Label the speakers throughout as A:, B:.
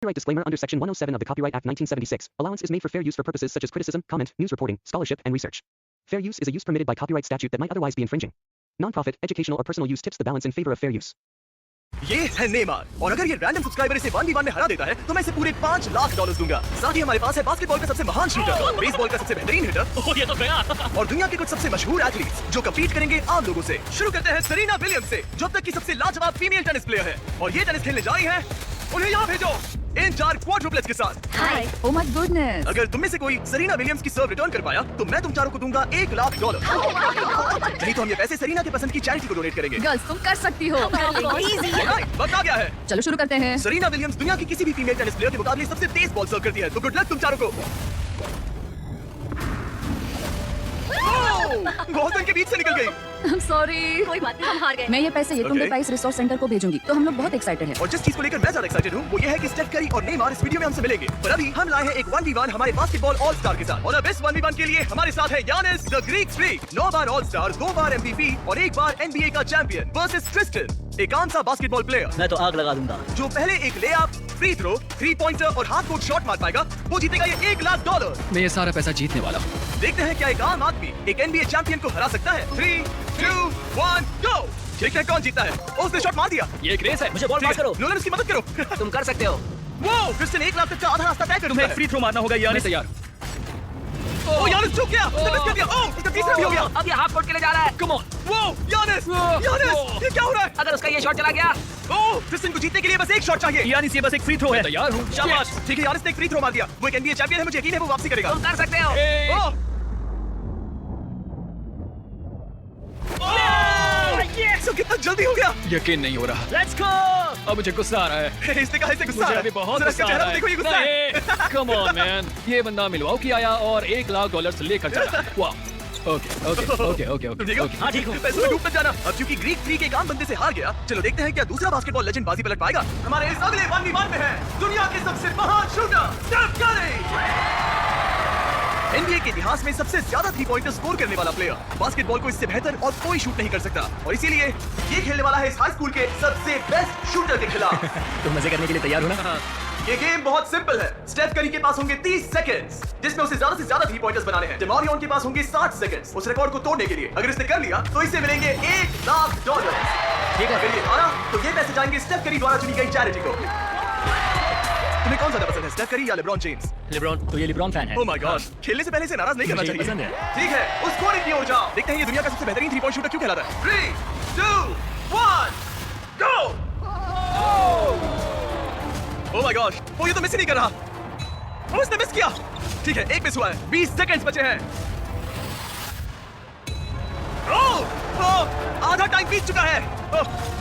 A: Copyright disclaimer under Section 107 of the Copyright Act 1976. Allowance is made for fair use for purposes such as criticism, comment, news reporting, scholarship, and research. Fair use is a use permitted by copyright statute that might otherwise be infringing. Non-profit, educational or personal use tips the balance in favor of fair use.
B: ये है Neymar और अगर ये random subscriber इसे 1v1 में हरा देता है तो मैं इसे पूरे $5 लाख दूंगा। साथ ही हमारे पास है बास्केटबॉल का सबसे महान शूटर, बेसबॉल का सबसे बेहतरीन हिटर
C: ये तो गया
B: और दुनिया के कुछ सबसे मशहूर एथलीट्स जो कम्पीट करेंगे आम लोगों से। शुरू करते हैं सेरेना विलियम्स से, जो अब तक की सबसे लाजवाब फीमेल टेनिस प्लेयर है और ये टेनिस खेलने जा रही है। उन्हें यहाँ भेजो इन 4 क्वाड्रुप्लेट्स के साथ।
D: Hi. Oh my goodness.
B: अगर तुम में से कोई सेरेना विलियम्स की सर्व रिटर्न कर पाया तो मैं तुम चारों को दूंगा $1 लाख। नहीं तो हम ये पैसे सेरेना के पसंद की चैरिटी को डोनेट करेंगे।
D: गर्ल्स तुम कर सकती हो।
B: Alright, वक्त आ गया है।
D: चलो शुरू करते हैं।
B: सेरेना विलियम्स दुनिया की किसी भी फीमेल टेनिस प्लेयर के मुकाबले सबसे तेज बॉल सर्व करती है, तो गुड लक तुम चारों को। बहुत इनके बीच से निकल गई।
D: I'm sorry.
E: कोई बात नहीं, हम हार गए।
D: मैं ये पैसे येतुम
B: Okay.
D: प्राइस रिसोर्स सेंटर को भेजूंगी, तो हम लोग बहुत एक्साइटेड हैं।
B: और जिस चीज को लेकर मैं ज्यादा एक्साइटेड हूँ वो ये है कि स्टेफ करी और नेमार इस वीडियो में हमसे मिलेंगे। पर अभी हम लाए हैं एक 1v1 हमारे बास्केटबॉल ऑल स्टार के साथ। और अब इस 1v1 के लिए हमारे साथ है Yannis the Greek freak, 9 bar all star, 2 bar MVP और 1 बार NBA का चैंपियन वर्सेस ट्रिस्टन, एक आम सा बास्केटबॉल प्लेयर
C: मैं तो आग लगा दूंगा।
B: जो पहले एक लेअप, फ्री थ्रो, 3 पॉइंटर और हाफ कोर्ट शॉट मार पाएगा वो जीतेगा ये $1 लाख।
F: मैं ये सारा पैसा जीतने वाला हूँ।
B: देखते हैं क्या एक आम आदमी एक NBA चैंपियन को हरा सकता है। 3, 2, 1, गो। देखते हैं कौन जीता है। उसने शॉट मार दिया।
F: ये एक रेस है।
C: मुझे बॉल पास करो।
B: नोलन उसकी मदद करो।
C: तुम कर सकते हो।
B: वो क्रिस्टियन $1 लाख तक का आधा रास्ता तय कर
F: तुम्हें
B: चुका
F: एक फ्री थ्रो मारना होगा मैं यानिस। तैयार।
B: ओ यानिस चूक गया। उसने मिस कर दिया। ओह इसका तीसरा भी हो गया।
C: अब ये हाफ कोर्ट के लिए जा रहा है।
F: Come on.
B: वो यानिस यानिस ये क्या हो रहा है?
C: अगर उसका ये शॉट चला गया,
B: ओह क्रिस्टियन को जीतने के लिए बस एक शॉट चाहिए।
F: यानिस ये बस एक फ्री थ्रो है। तैयार हूँ।
B: शाबाश। ठीक है यानिस ने एक फ्री थ्रो मार दिया। वो एक NBA चैंपियन है, मुझे यकीन है वो वापसी करेगा।
C: तुम कर सकते हो।
B: ओह सो कितना जल्दी हो गया।
F: यकीन नहीं हो रहा।
C: Let's go.
F: अब मुझे गुस्सा आ रहा है।
B: इसने कहा इसे गुस्सा
F: मुझे
B: है।
F: अभी बहुत
B: जरा
F: गुस्सा
B: इसका
F: आ
B: चेहरा
F: रहा
B: देखो, ये गुस्सा है।
F: है। Come on man. ये बंदा मिलवाकी आया और $1 लाख लेकर चला। वाह। ओके ओके ओके ओके
B: तुम ठीक हो?
F: ओके।
C: हाँ ठीक हूँ।
B: पैसों में डूब मत जाना। अब क्योंकि ग्रीक फ्रीक एक आम बंदे से हार गया, चलो देखते हैं क्या दूसरा बास्केटबॉल लेजेंड बाजी पलट पाएगा। हमारे इस अगले 1v1 में है दुनिया के सबसे महान शूटर स्टेफ करी। NBA के इतिहास में सबसे ज्यादा 3 पॉइंटर स्कोर करने वाला प्लेयर। बास्केटबॉल को इससे बेहतर और कोई शूट नहीं कर सकता और इसीलिए ये खेलने वाला है इस हाई स्कूल के सबसे बेस्ट शूटर के खिलाफ।
C: तुम मजे करने के लिए तैयार हो ना?
B: ये गेम बहुत सिंपल है। स्टेफ करी के पास होंगे 30 सेकंड्स जिसमें उसे ज्यादा से ज्यादा 3 पॉइंटर्स बनाने हैं। डेमारियन के पास होंगे 60 सेकंड्स उस रिकॉर्ड को तोड़ने के लिए। अगर इसने कर लिया तो इसे मिलेंगे $1 लाख।
C: ठीक है।
B: अगर ये हारा तो ये पैसे जाएंगे स्टेफ करी द्वारा चुनी गई चैरिटी को। तुम्हें कौन ज्यादा पसंद है, स्टेफ करी या लेब्रॉन जेम्स?
C: लेब्रॉन। तो ये लेब्रॉन फैन है।
B: ओह माय गॉड, खेलने से पहले इसे नाराज नहीं करना
C: मुझे
B: चाहिए।
C: पसंद है।
B: ठीक है, उस स्कोरिंग की ओर जाओ। देखते हैं ये दुनिया का सबसे बेहतरीन 3 पॉइंट शूटर क्यों कहलाता है। 3, 2, 1, गो। ओह माय गॉड, वो ये तो मिस ही नहीं कर रहा। ओह उसने मिस किया। ठीक है, एक मिस हुआ है। 20 सेकंड्स बचे हैं। ओह आधा टाइम बीत चुका है।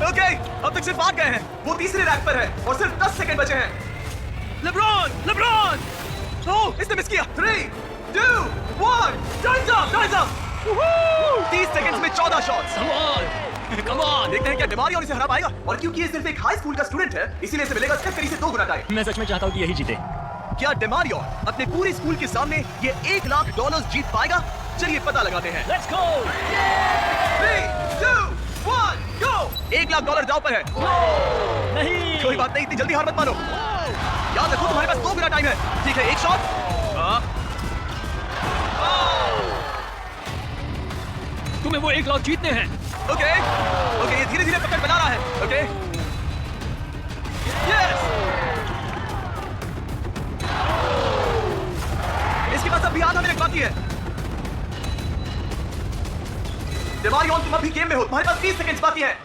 B: ओके, अब तक सिर्फ 8 गए हैं। वो तीसरे रैंक पर है और सिर्फ 10 सेकंड बचे हैं। लेब्रॉन ओह इसने मिस किया। 3, 2, 1 टाइम्स अप 30 सेकंड्स में 14 शॉट्स।
F: Come on.
B: देखते हैं क्या डेमारियन इसे हरा पाएगा। और क्योंकि ये सिर्फ एक हाई स्कूल का स्टूडेंट है इसीलिए इसे मिलेगा स्टेफ करी से 2 गुना टाइम।
C: मैं सच में चाहता हूँ कि यही जीते।
B: क्या डेमारियन अपने पूरे स्कूल के सामने ये $1 लाख जीत पाएगा? चलिए पता लगाते हैं।
C: Let's go.
B: 3, 2, 1 गो। $1 लाख दांव पर है।
C: नहीं।
B: कोई बात नहीं, इतनी जल्दी हार मत मानो। याद रखो तुम्हारे पास 2 गुना टाइम है। ठीक है, एक शॉट।
F: तुम्हें वो $1 लाख जीतने हैं।
B: ओके, ये धीरे धीरे पकड़ बना रहा है। Okay, yes. इसके पास अभी आधा मिनट बाकी है। डेमारियन तुम अभी गेम में हो, तुम्हारे पास 30 सेकंड्स बाकी है।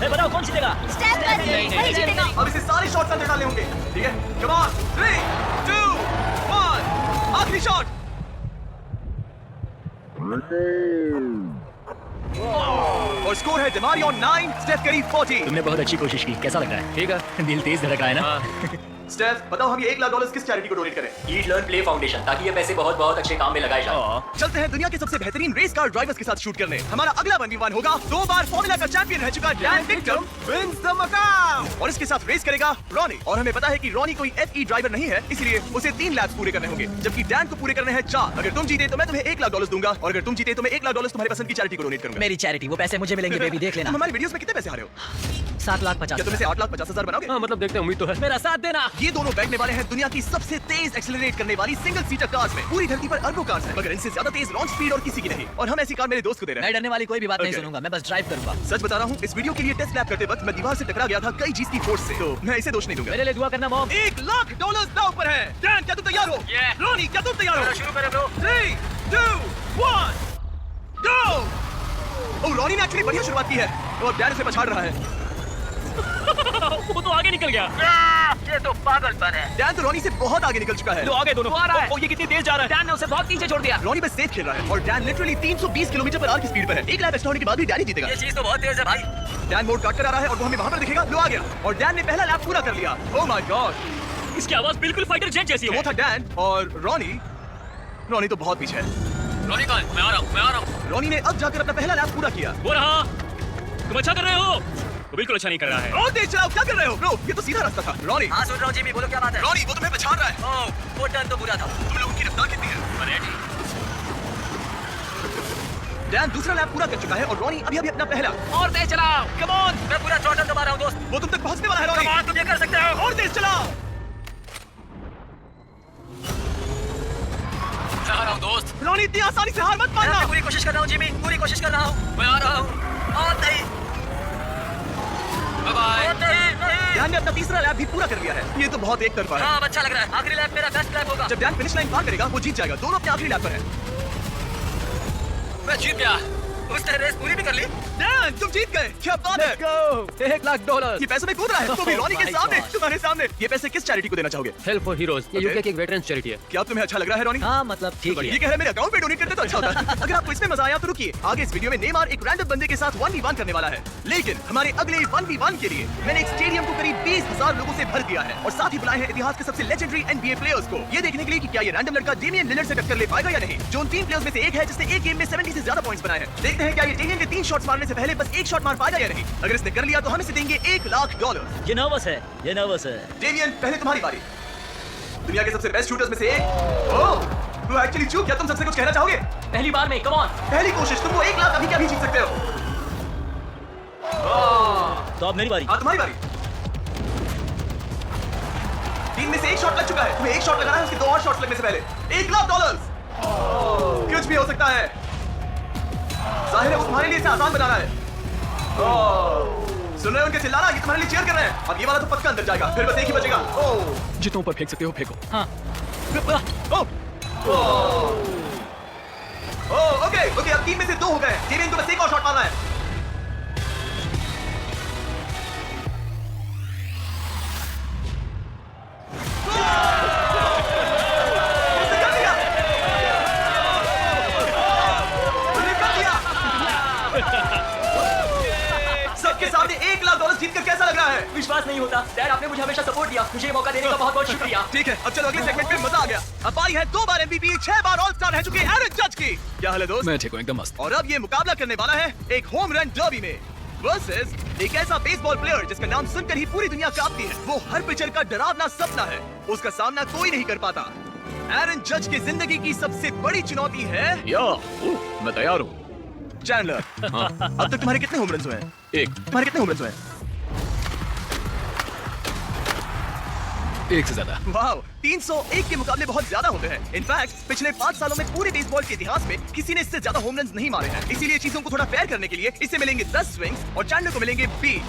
C: बताओ कौन जीतेगा?
E: स्टेफ करी वही जीतेगा।
B: अब इसे सारे शॉट्स अंदर डालने होंगे। ठीक है, कम ऑन। 3, 2, 1 आखिरी शॉट। और स्कोर है डेमारियन 9, स्टेफ करी 40।
C: तुमने बहुत अच्छी कोशिश की। कैसा लग रहा है?
F: ठीक है।
C: दिल तेज धड़का है ना?
B: स्टेफ, बताओ हम ये $1 लाख किस चैरिटी को डोनेट करें?
G: ईट लर्न प्ले फाउंडेशन, ताकि ये पैसे बहुत बहुत अच्छे काम में लगाए जाए।
B: चलते हैं दुनिया के सबसे बेहतरीन रेस कार ड्राइवर्स के साथ शूट करने। हमारा अगला 1v1 होगा 2 बार फॉर्मूला का चैंपियन रह चुका डैन विक्टम विंस द मकाम, और इसके साथ रेस करेगा रॉनी। और हमें पता है कि रॉनी कोई FE ड्राइवर नहीं है, इसलिए उसे 3 लैप्स पूरे करने होंगे, जबकि डैन को पूरे करने हैं 4। अगर तुम जीते तो मैं तुम्हें $1 लाख दूंगा, और अगर तुम जीते तो मैं $1 लाख तुम्हारे पसंद की चैरिटी को डोनेट करूंगा।
C: मेरी चैरिटी, वो पैसे मुझे मिलेंगे बेबी, देख लेना।
B: तुम हमारी वीडियोस में कितने पैसे हारे हो?
C: 7,50,000।
B: क्या तुम इसे 8,50,000 बनाओगे?
F: हाँ मतलब देखते हैं, उम्मीद तो है।
C: मेरा साथ देना।
B: ये दोनों बैठने वाले हैं दुनिया की सबसे तेज एक्सेलरेट करने वाली सिंगल सीटर कार्स में। पूरी धरती पर अरबों कार्स हैं, मगर इनसे ज्यादा तेज लॉन्च स्पीड और किसी की नहीं। और हम ऐसी कार मेरे दोस्त को दे रहे
C: मैं
B: हैं।
C: डरने वाली कोई भी बात नहीं
B: Okay.
C: सुनूंगा, मैं बस ड्राइव करूंगा।
B: सच बता रहा हूँ, इस वीडियो के लिए टेस्ट लैब करते वक्त मैं दीवार से टकरा गया था कई चीज की फोर्स से, तो मैं इसे दोष नहीं दूंगा।
C: मेरे लिए दुआ करना मॉम।
B: $1 लाख दांव पर है। डैन, क्या तुम तैयार हो? रॉनी, क्या तुम तैयार हो?
G: शुरू करें ब्रो।
B: 3, 2, 1, गो! ओह, रॉनी ने एक्चुअली बढ़िया शुरुआत की है और डैन उसे पछाड़ रहा है।
C: वो तो आगे निकल गया।
G: ये तो पागलपन है।
B: डैन तो रॉनी से बहुत आगे निकल चुका है।
C: तो आगे दोनों।
G: ओ, ये कितनी तेज जा रहा है।
C: डैन ने उसे बहुत पीछे छोड़ दिया।
B: रॉनी बस सेफ खेल रहा है और Dan literally 320 kilometre per hour की स्पीड पर है। 1 लैप एक्स्ट्रा होने के बाद भी डैन ही जीतेगा।
G: ये चीज तो बहुत तेज है भाई।
B: डैन मोड काट कर आ रहा है और वो हमें वहां पर दिखेगा। लो आ गया और डैन ने पहला लैप पूरा कर लिया। ओह माय गॉड,
C: इसकी आवाज बिल्कुल फाइटर जेट जैसी
B: तो वो था डैन और रॉनी तो बहुत पीछे है।
C: रोनी कौन? मैं आ रहा हूँ।
B: रॉनी ने अब जाकर अपना पहला लैप पूरा किया।
C: वो रहा। तुम अच्छा कर रहे हो। वो बिल्कुल अच्छा नहीं कर रहा है।
B: और तेज चलाओ, क्या कर रहे हो ब्रो? ये तो सीधा रास्ता था। रॉनी,
G: हाँ सुन रहा हूँ जिमी, बोलो क्या बात है।
B: रॉनी वो तुम्हें पछाड़ रहा है।
G: ओह, वो टर्न तो बुरा था।
B: तुम लोगों की रफ्तार कितनी है? डैन दूसरा लैप पूरा कर चुका है और रॉनी अभी अपना पहला।
C: और तेज चलाओ, कम ऑन।
G: मैं पूरा थ्रॉटल दबा रहा हूँ दोस्त।
B: वो तुम तक पहुंचने वाला है रॉनी।
G: कमान, तुम ये कर सकते हो।
B: और तेज चलाओ।
G: जा रहा हूँ दोस्त।
B: रॉनी इतनी आसानी से हार मत
G: मैं
B: मानना।
G: पूरी कोशिश कर रहा हूँ जिमी, पूरी कोशिश कर रहा हूँ। मैं आ रहा हूँ। और नहीं। Bye bye. नहीं।
B: डैन ने अपना तीसरा लैप भी पूरा कर लिया है। ये तो बहुत एक तरफा है।
G: हाँ, अब अच्छा लग रहा है। आखिरी लैप मेरा बेस्ट लैप होगा।
B: जब डैन फिनिश लाइन पार करेगा वो जीत जाएगा। दोनों अपने आखिरी लैप पर हैं।
G: मैं जीत गया। उसने रेस पूरी भी कर ली।
B: डैन तुम जीत गए, क्या बात है।
F: $1 लाख।
B: ये पैसों में कूद रहा है, तो भी रॉनी के सामने, तुम्हारे सामने। ये पैसे किस चैरिटी को देना चाहोगे?
F: हेल्प फॉर हीरोज, ये
B: Okay.
F: यूके की एक वेटरन्स चैरिटी है।
B: क्या तुम्हें अच्छा लग रहा है रॉनी?
C: हाँ मतलब ठीक
B: ये
C: है।
B: कह रहे मेरे अकाउंट पे डोनेट करते तो अच्छा होता। अगर आपको इसमें मजा आया तो रुकिए, आगे इस वीडियो में नेमार एक रैंडम बंदे के साथ 1v1 करने वाला है। लेकिन हमारे अगले 1v1 के लिए मैंने एक स्टेडियम को करीब 20,000 लोगों से भर दिया है और साथ ही बुलाए हैं इतिहास के सबसे लेजेंडरी NBA प्लेयर्स को, ये देखने के लिए कि क्या ये रैंडम लड़का डेमियन लिलर्ड से टक्कर ले पाएगा या नहीं, जो उन 3 प्लेयर्स में से एक है जिसने एक गेम में 70 से ज्यादा पॉइंट्स बनाए हैं। देखते हैं क्या ये डेमियन के 3 शॉट्स मारने से पहले बस एक शॉट मार पाएगा या नहीं। अगर इसने कर लिया तो हम इसे देंगे $1 लाख।
C: ये नर्वस है, ये नर्वस है।
B: डेमियन पहले तुम्हारी बारी। दुनिया के सबसे बेस्ट शूटर्स में से एक। ओह, तू एक्चुअली चूक, क्या तुम सबसे कुछ कहना चाहोगे?
C: पहली बार में, कम ऑन।
B: पहली कोशिश, तुमको $1 लाख अभी क्या भी जीत सकते हो।
C: तो अब मेरी बारी।
B: हाँ तुम्हारी बारी। 3 में से एक शॉट लग चुका है, तुम्हें एक शॉट लगाना है, उसके 2 और शॉट्स लगने से पहले $1 लाख। कुछ भी हो सकता है, जाहिर है वो तुम्हारे लिए इसे आसान बना रहा है। सुन रहे हो उनके चिल्लाना? ये तुम्हारे लिए चीयर कर रहे हैं। अब ये वाला तो पक्का अंदर जाएगा, फिर बस एक ही बचेगा।
F: जितनों पर फेंक सकते हो फेंको।
C: हाँ।
B: ओके, अब 3 में से 2 हो गए। डेमियन को बस एक और शॉट मारना है। उसने कर दिया। उसने कर दिया। सबके सामने $1 लाख जीतकर कैसा लग रहा है?
C: विश्वास नहीं होता। डैड, आपने मुझे हमेशा सपोर्ट दिया। मुझे ये मौका देने का बहुत बहुत शुक्रिया।
B: ठीक है, अब चलो अगले सेगमेंट में मजा आ गया। अब बारी है 2 बार MVP, 6 बार ऑल स्टार रह चुके एरन जज की। क्या हाल है दोस्त?
F: मैं ठीक हूँ, एकदम मस्त।
B: और अब ये मुकाबला करने वाला है एक होम रन डर्बी में वर्सेस एक ऐसा बेसबॉल प्लेयर जिसका नाम सुनकर ही पूरी दुनिया कांपती है। वो हर पिचर का डरावना सपना है, उसका सामना कोई नहीं कर पाता। एरन जज की जिंदगी की सबसे बड़ी चुनौती है
F: मैं तैयार हूँ।
B: चैंडलर। अब तक तुम्हारे कितने होम रन्स हुए हैं? तुम्हारे कितने होम रन्स हुए हैं?
F: एक से ज्यादा।
B: वाह, 301 के मुकाबले बहुत ज्यादा होते हैं। इनफैक्ट पिछले 5 सालों में पूरे बेसबॉल के इतिहास में किसी ने इससे ज्यादा होम रन्स नहीं मारे हैं। इसीलिए चीजों को थोड़ा फेयर करने के लिए इसे मिलेंगे 10 स्विंग्स और चैंडलर को मिलेंगे 20।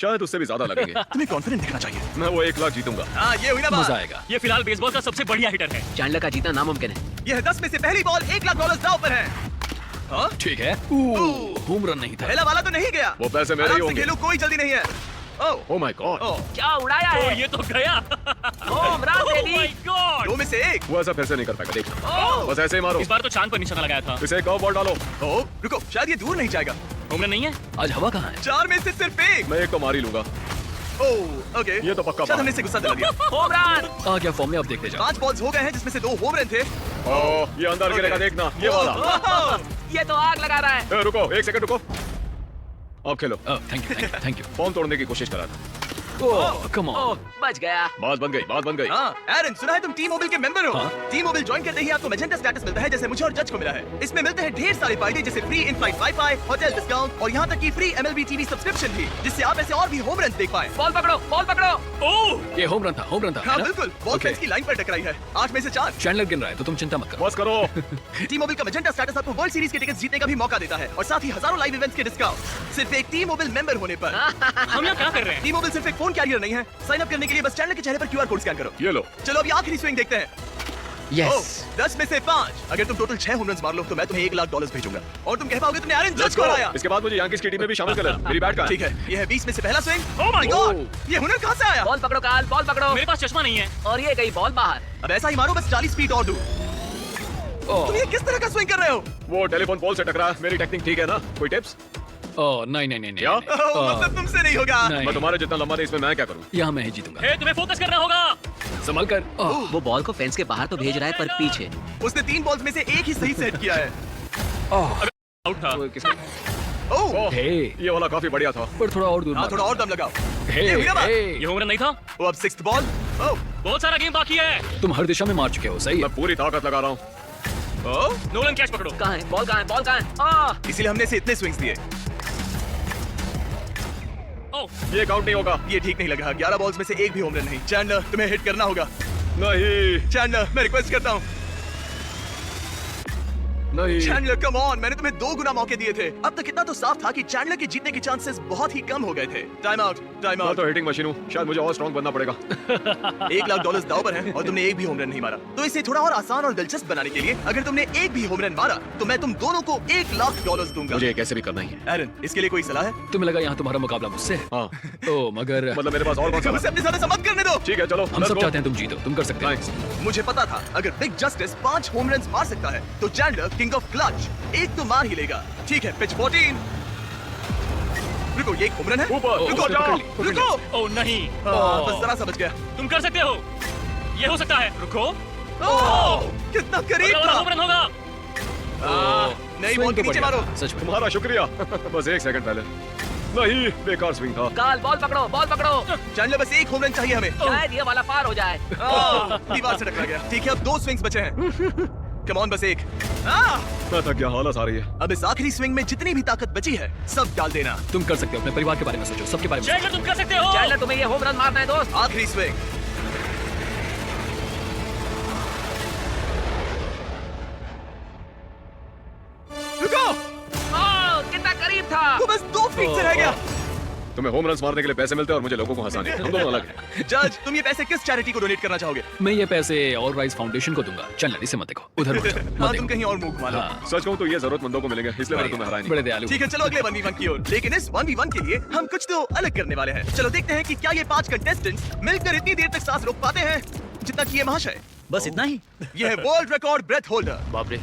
F: शायद उससे भी ज्यादा लगेंगे।
B: तुम्हें कॉन्फिडेंट दिखना चाहिए।
F: मैं वो $1 लाख जीतूंगा।
B: हाँ, ये हुई ना बात।
F: मजा आएगा।
C: ये फिलहाल बेसबॉल का सबसे बढ़िया हिटर है।
F: चैंडलर का जीतना नामुमकिन है।
B: यह 10 में से पहली बॉल $1 लाख दांव पर है। हाँ?
F: ठीक है। होम रन नहीं था।
B: पहला वाला तो नहीं गया।
F: वो पैसे मेरे ही
B: आराम से
F: होंगे।
B: खेलो, कोई जल्दी नहीं है।
F: Oh my God.
C: क्या उड़ाया है? ये तो गया। Home run baby. My God.
B: 2 में से 1।
F: वो ऐसा फिर से नहीं कर पाएगा, देखना। बस ऐसे ही मारो।
C: इस बार तो चांद पर निशाना लगाया था।
F: इसे एक और बॉल डालो।
B: रुको, शायद ये दूर नहीं जाएगा।
C: होम रन नहीं है।
F: आज हवा कहाँ है?
B: 4 में से सिर्फ 1।
F: मैं एक तो मार ही लूंगा।
B: ओह ओके,
H: ये तो पक्का
B: शायद हमने इसे गुस्सा दिला दिया।
G: Home run.
F: आ गया फॉर्म में, अब देखते जाओ।
B: 5 बॉल्स हो गए हैं जिसमें से 2 होम रन थे।
H: ओह, ये अंदर गिरेगा, देखना ये वाला।
B: ओह,
G: ये तो आग लगा रहा है।
H: रुको, एक सेकंड रुको। अब खेलो।
F: Thank you, thank you.
H: Form तोड़ने की कोशिश करा था।
F: ओह, कम ऑन।
G: ओह, बच गया।
H: बात बन गई, बात बन गई।
B: हाँ, एरन, सुना है तुम टी मोबाइल के मेंबर हो?
F: हाँ।
B: टी मोबाइल ज्वाइन करते ही आपको मैजेंटा स्टेटस मिलता है, जैसे मुझे और जज को मिला है। इसमें मिलते हैं ढेर सारे फायदे, जैसे free in-flight wifi, hotel discount और यहाँ तक कि फ्री MLB टीवी सब्सक्रिप्शन भी, जिससे आप ऐसे और भी होम रन देख पाए।
G: बॉल पकड़ो, बॉल पकड़ो।
C: ओह
F: ये होम रन था, होम रन था,
B: हाँ
F: है ना?
B: बिल्कुल, बॉल
F: Okay.
B: फेंस की लाइन पर टकराई है। 8 में से 4।
F: चैंडलर गिन रहा है, तो तुम चिंता मत करो।
H: बस करो।
B: टी मोबाइल का मैजेंटा स्टेटस आपको वर्ल्ड सीरीज के टिकट्स जीतने का भी मौका देता है और साथ ही हजारों लाइव इवेंट्स के डिस्काउंट सिर्फ एक टी मोबाइल मेंबर होने पर।
C: हम यहाँ क्या कर रहे हैं?
B: टी मोबाइल सिर्फ एक फोन कैरियर नहीं है। साइन अप करने के लिए बस चैनल के चेहरे पर QR कोड स्कैन करो।
H: ये लो।
B: चलो अभी आखिरी स्विंग देखते हैं।
F: यस।
B: 10 में से 5। अगर तुम टोटल 6 होम रन्स मार लो तो मैं तुम्हें $1 लाख भेजूंगा और तुम कह पाओगे तुमने एरन जज
H: Let's
B: को
H: go।
B: हराया।
H: इसके बाद मुझे यांकीज की टीम में भी शामिल कर लेना। मेरी बैट का।
B: ठीक है, ये है 20 में से पहला स्विंग। ओह माय गॉड, ये हुनर कहां से आया?
G: बॉल पकड़ो काल, बॉल पकड़ो।
C: मेरे पास चश्मा नहीं है।
G: और ये गई बॉल बाहर।
B: अब ऐसा ही मारो, बस 40 फीट और दूर। तुम ये किस तरह का स्विंग कर रहे हो?
H: वो टेलीफोन पोल से टकरा। मेरी टेक्निक ठीक है ना? कोई टिप्स?
F: ओह, नहीं नहीं नहीं नहीं।
H: क्या?
F: नहीं।
B: मतलब तुमसे नहीं होगा।
F: नहीं।
H: मैं तुम्हारे जितना लंबा नहीं, इसमें मैं क्या करूं?
F: यहाँ मैं ही जीतूंगा।
C: हे, तुम्हें फोकस करना होगा।
F: संभल कर। ओह,
G: वो बॉल को फेंस के बाहर तो भेज रहा है, पर पीछे।
B: उसने 3 बॉल्स में से एक ही सही सेट किया है।
C: आउट था।
H: वो किसने-
B: ओह,
H: ओह,
F: हे।
H: ये वाला काफी बढ़िया था।
F: पर थोड़ा और दूर
B: हाँ
F: मारो।
B: थोड़ा और दम लगाओ।
F: हे,
B: ये हुई ना बात?
F: हे।
C: ये होम रन नहीं था।
B: वो अब 6th बॉल। ओह,
C: बहुत सारा गेम बाकी है।
F: तुम हर दिशा में मार चुके हो, सही है।
H: मैं पूरी ताकत लगा रहा हूँ।
B: ओह,
C: नोलन कैच पकड़ो।
G: कहाँ है बॉल, कहाँ है बॉल, कहाँ है?
B: इसीलिए हमने इसे इतने स्विंग्स दिए।
C: ओह,
H: ये काउंट नहीं होगा।
B: ये ठीक नहीं लग रहा। 11 बॉल्स में से एक भी होम रन नहीं। चैंडलर, तुम्हें हिट करना होगा।
H: नहीं,
B: चैंडलर, मैं रिक्वेस्ट करता हूँ।
H: नहीं।
B: चैंडलर कम ऑन, मैंने तुम्हें 2 गुना मौके दिए थे। अब तक इतना तो साफ था कि चैंडलर के जीतने के चांसेस बहुत ही कम हो गए थे। टाइम आउट, टाइम
H: मैं
B: आउट।
H: तो हिटिंग मशीन हूँ। शायद मुझे और स्ट्रॉन्ग बनना पड़ेगा।
B: $1 लाख दांव पर है और तुमने एक भी होम रन नहीं मारा। तो इसे थोड़ा और आसान और दिलचस्प बनाने के लिए अगर तुमने एक भी होम रन मारा तो मैं तुम दोनों को $1 लाख दूंगा।
H: मुझे कैसे भी करना ही है।
B: एरन, इसके लिए कोई सलाह है?
F: तुम्हें लगा यहाँ तुम्हारा मुकाबला मुझसे है?
H: हाँ,
F: ओह, मगर
H: मतलब मेरे पास और कौन सा?
B: उसे अपने साथ मत करने दो।
H: ठीक है, चलो।
F: हम सब चाहते हैं तुम जीतो, तुम कर सकते हो।
H: Thanks।
B: मुझे पता था अगर बिग जस्टिस 5 होम रन मार सकता है तो चैंडलर किंग ऑफ क्लच एक तो मार ही लेगा। ठीक है, पिच 14। रुको, ये एक होम रन है?
H: ऊपर,
B: रुको,
H: ऊपर जाओ।
B: रुको।
C: ओह नहीं।
B: बस जरा सा बच गया।
C: तुम कर सकते हो। ये हो सकता है। रुको।
B: ओह, कितना करीब
C: अगला
B: था।
C: होम रन होगा।
B: नहीं, बॉल
F: स्विंग
B: के
F: तो
B: नीचे
F: बढ़िया
B: मारो।
F: था, सच में।
H: तुम्हारा शुक्रिया। बस 1 सेकंड पहले। नहीं, बेकार स्विंग था।
G: काल, बॉल पकड़ो, बॉल पकड़ो।
B: चैंडलर, बस एक होम रन चाहिए हमें।
G: शायद ये वाला पार हो जाए।
B: दीवार से टकरा गया। ठीक है, अब 2 स्विंग्स बचे हैं। कम ऑन, बस एक।
H: मैं थक गया, हालत आ रही है।
B: अब इस आखिरी स्विंग में जितनी भी ताकत बची है सब डाल देना।
F: तुम कर सकते हो, अपने परिवार के बारे में सोचो, सबके बारे में सोचो।
C: चैंडलर, तुम कर सकते हो।
G: चैंडलर, तुम्हें ये होम रन मारना है दोस्त।
B: आखिरी स्विंग। रुको,
G: कितना करीब था।
B: वो बस 2 फीट से रह गया।
H: तुम्हें होम रन मारने के लिए पैसे मिलते हैं और मुझे लोगों को हंसाने। हम दोनों अलग हैं।
B: जज, तुम ये पैसे किस चैरिटी को डोनेट करना चाहोगे?
F: मैं ये पैसे ऑल राइज फाउंडेशन को दूंगा। चल इसे मत देखो, उधर मत जाओ,
B: हाँ,
F: मत
B: तुम
F: देखो।
B: कहीं और मुंह घुमा लो।
F: हाँ,
H: सच कहूँ तो ये जरूरतमंदों को मिलेंगे, इसलिए मैंने तुम्हें हराया नहीं।
F: बड़े दयालु।
B: ठीक है, चलो अगले 1v1 की ओर। लेकिन इस 1v1 के लिए हम कुछ तो अलग करने वाले हैं। चलो देखते हैं कि क्या ये 5 कंटेस्टेंट्स मिलकर इतनी देर तक सांस रोक पाते हैं जितना कि ये महाशय।
G: बस इतना ही।
B: ये है वर्ल्ड रिकॉर्ड ब्रेथ होल्डर।
H: बाप रे।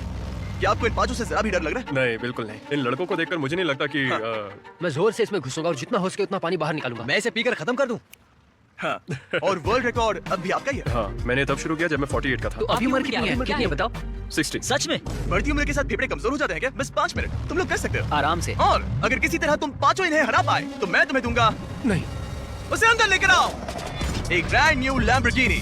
B: क्या आपको इन 5 से जरा भी डर लग रहा है?
H: नहीं, बिल्कुल नहीं। इन लड़कों को देखकर मुझे नहीं लगता कि
I: मैं जोर से इसमें घुसूंगा और जितना हो सके उतना पानी बाहर निकालूंगा। मैं इसे पीकर खत्म कर दूं।
B: हाँ, और वर्ल्ड रिकॉर्ड अब भी आपका ही है।
H: हाँ, मैंने तब शुरू किया जब मैं 48 का था।
I: तो अभी उम्र कितनी है? क्या है बताओ?
H: 60।
I: सच में?
B: बढ़ती उम्र के साथ फेफड़े कमजोर हो जाते हैं क्या? बस 5 मिनट तुम लोग कर सकते हो।
I: आराम से।
B: और अगर किसी तरह तुम 5 इन्हें हरा पाए तो मैं तुम्हें दूंगा।
H: नहीं।
B: उसे अंदर लेकर आओ। एक ब्रांड न्यू लैम्बोर्गिनी।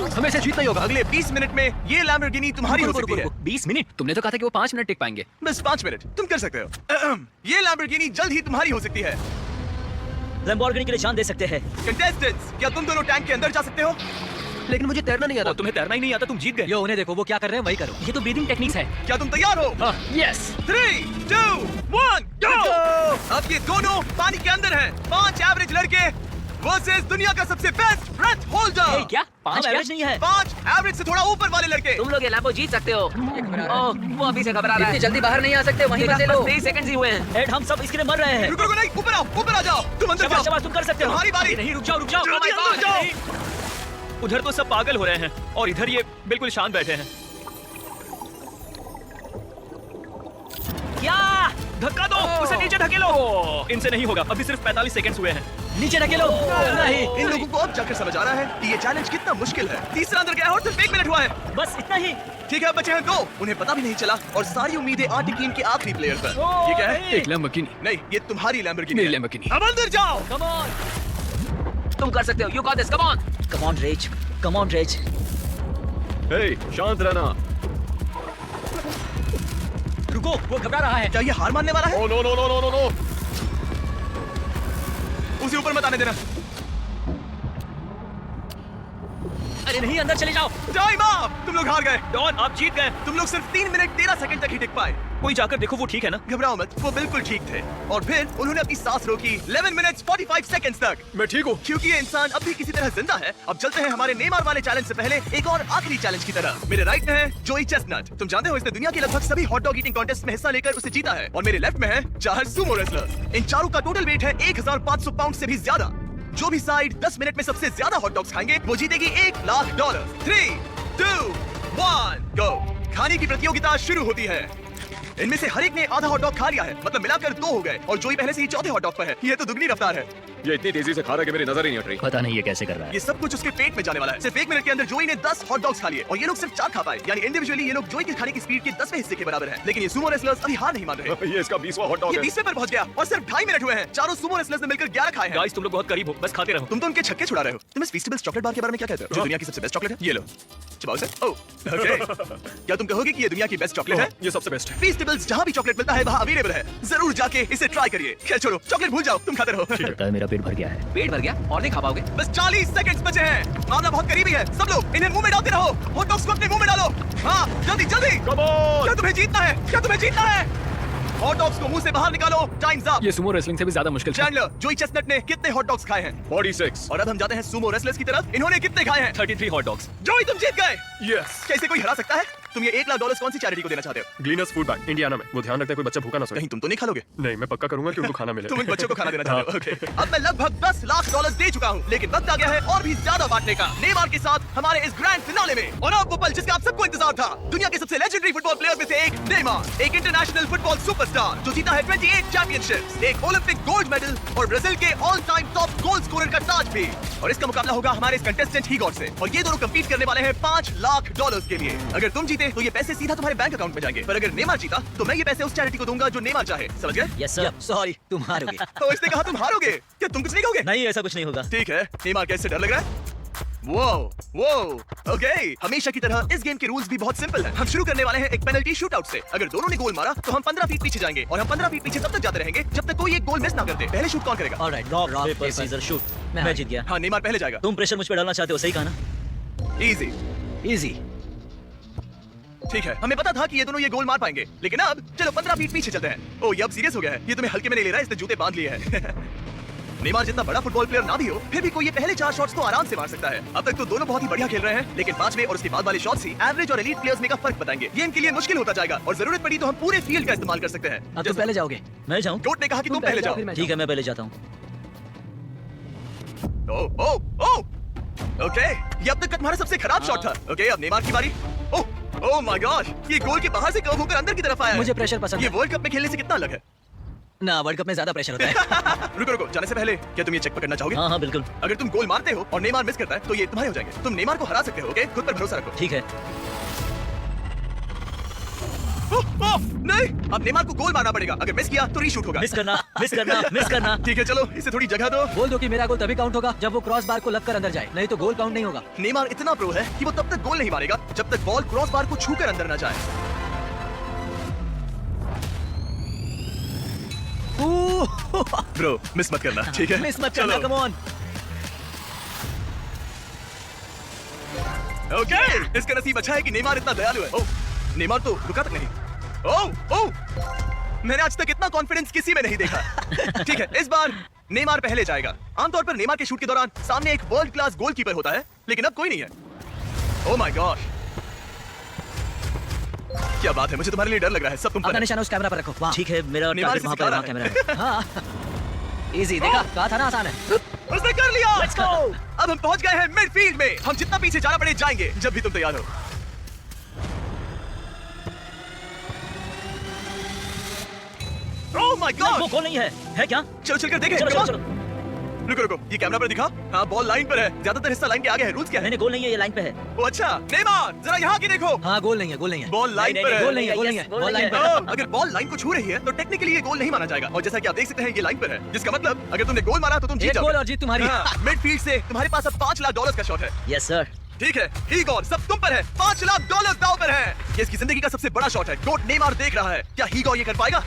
I: हमें इसे जीतना ही होगा।
B: अगले 20 मिनट में ये लैम्बोर्गिनी तुम्हारी हो सकती है।
I: 20 मिनट? तुमने तो कहा था कि वो 5 मिनट टिक पाएंगे।
B: बस 5 मिनट तुम कर सकते हो। ये लैम्बोर्गिनी जल्द ही तुम्हारी हो सकती है।
G: लैम्बोर्गिनी के लिए जान दे सकते हैं।
B: कंटेस्टेंट्स, क्या तुम दोनों टैंक के अंदर जा सकते हो?
I: लेकिन मुझे तैरना नहीं आता।
C: तुम्हें तैरना ही नहीं आता, तुम जीत गए।
I: यो उन्हें देखो, वो क्या कर रहे हैं वही करो। ये तो ब्रीदिंग टेक्निक्स है।
B: क्या तुम तैयार हो?
I: यस।
B: 3, 2, 1, गो! अब ये दोनों पानी के अंदर हैं। 5 एवरेज लड़के वर्सेस दुनिया का सबसे बेस्ट ब्रेथ होल्डर।
I: क्या?
G: 5 एवरेज नहीं है।
B: 5 एवरेज से थोड़ा ऊपर वाले लड़के।
G: तुम लोग ये लैम्बो जीत सकते हो। ओह, वो अभी से घबरा रहा है।
I: इतनी जल्दी बाहर नहीं आ सकते, वहीं फंसे लो।
G: 23 सेकंड्स ही हुए हैं। एड, हम सब इसके लिए मर रहे हैं।
B: रुको रुको, नहीं, ऊपर आओ, ऊपर आ जाओ। तुम अंदर
G: शाबाश,
B: जाओ।
G: शाबाश, तुम कर सकते हो।
B: तुम्हारी बारी।
C: नहीं, रुक जाओ, रुक जाओ।
B: जल्दी
C: Oh my
B: अंदर
C: God,
B: जाओ।
C: नहीं। उधर तो सब पागल हो रहे हैं और इधर ये बिल्कुल शांत बैठे हैं।
G: क्या?
C: धक्का दो, उसे नीचे ढकेलो। इनसे नहीं होगा, अभी सिर्फ 45 सेकंड्स हुए हैं।
G: नीचे ढकेलो। नहीं,
B: इन लोगों को अब जाकर समझ आ रहा है कि ये चैलेंज कितना मुश्किल है। तीसरा अंदर गया है और सिर्फ 1 मिनट हुआ है।
G: बस इतना ही।
B: ठीक है, अब बचे हैं 2। उन्हें पता भी नहीं चला और सारी उम्मीदें आटी टीम के आखिरी प्लेयर पर। ये क्या है?
F: एक लैम्बोर्गिनी।
B: नहीं, ये तुम्हारी लैम्बोर्गिनी
F: मेरी
B: है।
F: लैम्बोर्गिनी।
B: अब अंदर जाओ।
G: कम ऑन, तुम कर सकते हो। You got this, come on. Come on रेज, कम ऑन रेज।
H: हे, शांत रहना।
G: रुको, वो घबरा रहा है।
B: क्या ये हार मानने वाला है?
H: Oh no no no no no no.
B: उसे ऊपर मत आने देना।
G: अरे नहीं, अंदर चले जाओ।
B: Time up! तुम लोग हार गए।
C: डॉन, आप जीत गए।
B: तुम लोग सिर्फ 3 मिनट 13 सेकंड तक ही टिक पाए।
C: कोई जाकर देखो, वो ठीक है ना?
B: घबराओ मत, वो बिल्कुल ठीक थे। और फिर उन्होंने अपनी सांस रोकी 11 मिनट्स 45 सेकंड्स तक।
H: मैं ठीक हूँ।
B: क्योंकि ये इंसान अब भी किसी तरह जिंदा है। अब चलते हैं हमारे नेमार वाले चैलेंज से पहले एक और आखिरी चैलेंज की तरफ। मेरे राइट में है जोई चेस्टनट। तुम जानते हो इसने दुनिया के लगभग सभी हॉट डॉग ईटिंग कॉन्टेस्ट में हिस्सा लेकर उसे जीता है। और मेरे लेफ्ट में है 4 सुमो रेसलर्स। इन चारों का टोटल वेट है 1500 पाउंड से भी ज्यादा। जो भी साइड 10 मिनट में सबसे ज्यादा हॉट डॉग्स खाएंगे वो जीतेगी $1,00,000। 3, 2, 1, गो। खाने की प्रतियोगिता शुरू होती है। इनमें से हर एक ने आधा हॉट डॉग खा लिया है, मतलब मिलाकर 2 हो गए। और जोई पहले से ही चौथे हॉट डॉग पर है। ये तो दुगनी रफ्तार है।
H: ये इतनी तेजी से खा रहा है कि मेरी नजर ही नहीं हट रही।
G: पता नहीं ये कैसे कर रहा है।
B: ये सब कुछ उसके पेट में जाने वाला है। सिर्फ 1 मिनट के अंदर जोई ने 10 हॉट डॉग्स खा लिए और ये लोग सिर्फ 4 खा पाए। यानी इंडिविजुअली ये लोग जोई के खाने की स्पीड के 10वें हिस्से के बराबर है। लेकिन ये सुमो रेसलर्स अभी हार नहीं मान रहे।
H: ये इसका 20वां हॉट डॉग
B: ये
H: है।
B: 20वें पर पहुंच गया और सिर्फ 2.5 मिनट हुए हैं। चारों सुमो रेसलर्स ने मिलकर 11 खाए हैं।
C: गाइस, तुम लोग बहुत करीब हो, बस खाते रहो।
B: तुम तो उनके छक्के छुड़ा रहे हो। तुम इस फेस्टिवल्स चॉकलेट बार के बारे में क्या कहते हो? जो दुनिया की सबसे बेस्ट चॉकलेट है? ये लो, चबाओ इसे। ओह, ओके। क्या तुम कहोगे कि ये दुनिया की बेस्ट चॉकलेट है?
H: ये सबसे बेस्ट है।
B: फेस्टिवल्स जहाँ भी चॉकलेट मिलता है वहाँ अवेलेबल है। जरूर जाके इसे ट्राई करिए। खैर छोड़ो, चॉकलेट भूल जाओ, तुम खाते रहो।
G: लगता है मेरा पेट भर गया है। पेट भर गया और नहीं खा पाओगे।
B: बस 40 सेकंड्स बचे हैं। मामला बहुत करीबी है। सब लोग इन्हें मुंह में डालते रहो। हॉट डॉग्स को अपने मुंह में डालो। हाँ, जल्दी जल्दी।
H: Come on.
B: क्या तुम्हें जीतना है? क्या तुम्हें जीतना है? हॉट डॉग्स को मुंह से बाहर निकालो। Times up.
F: ये सुमो रेसलिंग से भी ज्यादा मुश्किल है।
B: चैंडलर, जोई चेस्टनट ने कितने हॉट डॉग्स खाए हैं?
H: 46।
B: और अब हम जाते हैं सुमो रेसलर्स की तरफ। इन्होंने कितने खाए हैं?
C: 33 हॉट डॉग्स।
B: जोई, तुम जीत गए।
H: यस।
B: क्या इसे कोई हरा सकता है? तुम ये $1,00,000 कौन सी चैरिटी को देना चाहते हो?
H: ग्लीनर्स फूड बैंक इंडियाना में। वो ध्यान रखता है कोई बच्चा भूखा ना सोए।
B: कहीं तुम तो नहीं खा लोगे?
H: नहीं, मैं पक्का करूंगा कि उनको खाना मिले।
B: तुम इन बच्चों को खाना देना चाहते हो? ओके। अब मैं लगभग $10,00,000 दे चुका हूँ, लेकिन वक्त आ गया है और भी ज्यादा बांटने का। नेमार के साथ हमारे इस ग्रैंड फिनाले में। और अब वो पल जिसका आप सबको इंतजार था। दुनिया के सबसे लेजेंडरी फुटबॉल प्लेयर में से एक नेमार, एक इंटरनेशनल फुटबॉल सुपरस्टार जो जीता है 28 चैंपियनशिप्स, एक ओलंपिक गोल्ड मेडल और ब्राजील के all time top goal scorer का ताज भी। और इसका मुकाबला होगा हमारे इस कंटेस्टेंट हीगॉट से। और ये दोनों कम्पीट करने वाले हैं $5,00,000 के लिए। अगर तुम जीते तो ये पैसे सीधा तुम्हारे बैंक अकाउंट में जाएंगे, पर अगर नेमार जीता तो मैं ये पैसे उस चैरिटी को दूंगा जो नेमार चाहे। समझ गए?
G: Yes sir. सॉरी, तुम हारोगे।
B: तो इसने कहा तुम हारोगे। क्या तुम कुछ नहीं कहोगे?
G: नहीं, ऐसा कुछ नहीं होगा।
B: ठीक है। नेमार कैसे डर लग रहा है? ओके। हमेशा की तरह इस गेम के रूल्स भी बहुत सिंपल हैं। हम शुरू करने वाले हैं एक पेनल्टी शूटआउट से। अगर दोनों ने गोल मारा तो हम 15 फीट पीछे जाएंगे और हम 15 फीट पीछे तब तक जाते रहेंगे जब तक कोई एक गोल मिस ना कर दे। पहले शूट कौन करेगा?
G: Alright, rock paper scissor shoot. मैं जीत गया।
B: हाँ, नेमार पहले जाएगा।
G: तुम प्रेशर मुझ पे डालना चाहते हो, सही कहा ना?
B: इजी।
G: इजी।
B: ठीक है, हमें पता था कि ये दोनों ये गोल मार पाएंगे, लेकिन अब चलो 15 फीट पीछे चलते हैं। ओह, ये अब सीरियस हो गया है। ये तुम्हें हल्के में नहीं ले रहा है, इसने जूते बांध लिए हैं। नेमार जितना बड़ा फुटबॉल प्लेयर ना भी हो, फिर भी कोई ये पहले 4 शॉट्स तो आराम से मार सकता है। अब तक तो दोनों बहुत ही बढ़िया खेल रहे हैं, लेकिन 5वें और उसके बाद वाले शॉट्स ही एवरेज और एलीट प्लेयर्स में का फर्क बताएंगे। ये इनके लिए मुश्किल होता जाएगा और जरूरत पड़ी तो हम पूरे फील्ड का इस्तेमाल कर सकते हैं।
G: अब तुम पहले जाओगे? मैं जाऊं?
B: कोर्ट ने कहा कि तुम पहले जाओ।
G: ठीक है, मैं पहले जाता हूँ।
B: ओके, ये अब तक का तुम्हारा सबसे खराब शॉट था। ओके, अब नेमार की बारी। ओह माय गॉड, ये गोल के बाहर से कर्व होकर अंदर की तरफ आया है।
G: मुझे प्रेशर पसंद
B: ये
G: है।
B: वर्ल्ड कप में खेलने से कितना अलग है?
G: ना, वर्ल्ड कप में ज्यादा प्रेशर होता है।
B: रुको, जाने से पहले क्या तुम ये चेक पकड़ना चाहोगे?
G: हाँ हाँ, बिल्कुल।
B: अगर तुम गोल मारते हो और नेमार मिस करता है तो ये तुम्हारे हो जाएंगे। तुम नेमार को हरा सकते हो। ओके, खुद पर भरोसा रखो।
G: ठीक है।
B: नहीं, अब नेमार को गोल मारना पड़ेगा। अगर मिस किया तो रीशूट होगा।
G: मिस करना, मिस करना, मिस करना।
B: ठीक है, चलो इसे थोड़ी जगह दो।
G: बोल दो कि मेरा गोल तभी काउंट होगा जब वो क्रॉस बार को लगकर अंदर जाए, नहीं तो गोल काउंट नहीं होगा।
B: नेमार इतना प्रो है कि वो तब तक गोल नहीं मारेगा जब तक बॉल क्रॉस बार को छूकर अंदर न जाए। ब्रो, मिस मत करना, ठीक है?
G: मिस मत करना, कम ऑन।
B: ओके, इसका नसीब अच्छा है कि नेमार इतना दयालु है। ओह, नेमार तो रुका तक नहीं। ओह, मैंने आज तक इतना कॉन्फिडेंस किसी में नहीं देखा। ठीक है, इस बार नेमार पहले जाएगा। आमतौर पर नेमार के शूट के दौरान सामने एक वर्ल्ड क्लास गोलकीपर होता है, लेकिन अब कोई नहीं है। ओह माय गॉड, क्या बात है, मुझे तुम्हारे लिए डर लग रहा है। सब तुम पर
G: अपना
B: है।
G: निशाना उस कैमरा पर रखो। वहाँ। ठीक है, मेरा
B: नेमार
G: टारगेट
B: इसे
G: वहाँ
B: सिखा
G: पर,
B: रहा
G: वहाँ कैमरा है। हाँ, इजी, देखा, कहा था ना आसान है।
B: उसने कर लिया। Let's go! अब हम पहुंच गए हैं मिडफील्ड में। हम जितना पीछे जाना पड़े जाएंगे, जब भी तुम तैयार हो। Oh my God!
G: वो गोल नहीं है, है क्या?
B: चलो चलकर देखें।
G: चलो
B: Come
G: चलो
B: on!
G: चलो।
B: रुको रुको, ये कैमरा पर दिखा। हाँ, बॉल लाइन पर है, ज्यादातर हिस्सा लाइन के आगे है। रूल्स क्या है?
G: नहीं गोल नहीं है, ये लाइन पे है।
B: ओ अच्छा, नेमार जरा यहाँ की देखो।
G: हाँ गोल नहीं है, गोल नहीं है।
B: बॉल लाइन पर है।
G: गोल नहीं है, गोल नहीं है, बॉल लाइन पे है।
B: अगर बॉल लाइन को छू रही है तो टेक्निकली ये गोल नहीं माना जाएगा। और जैसा कि आप देख सकते हैं ये लाइन पर है, जिसका मतलब अगर तुमने गोल मारा तो तुम जीत
G: एक
B: जाओगे।
G: गोल और जीत तुम्हारी।
B: मिडफील्ड से तुम्हारे पास अब $5 लाख का शॉट है।
G: Yes sir.
B: ठीक है, ठीक, और सब तुम पर है। $5 लाख दांव पर है। ये इसकी जिंदगी का सबसे बड़ा शॉट है। गोट नेमार देख रहा है, क्या हीगो ये कर पाएगा?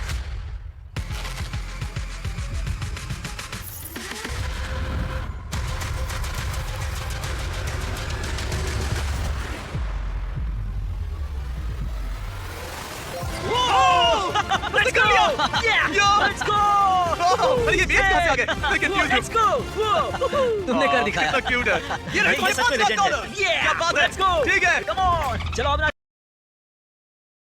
G: Let's go! Yeah! Let's go!
B: अरे ये बेस कहाँ से आ गए?
G: Let's go! तुमने कर दिखाया।
B: कितना क्यूट है। ये रहे
G: नहीं, ये
B: तुम्हारे
G: सच में
B: $5 लाख।
G: legend है।
B: क्या बात है?
G: Let's go!
B: ठीक है।
G: Come on! चलो अब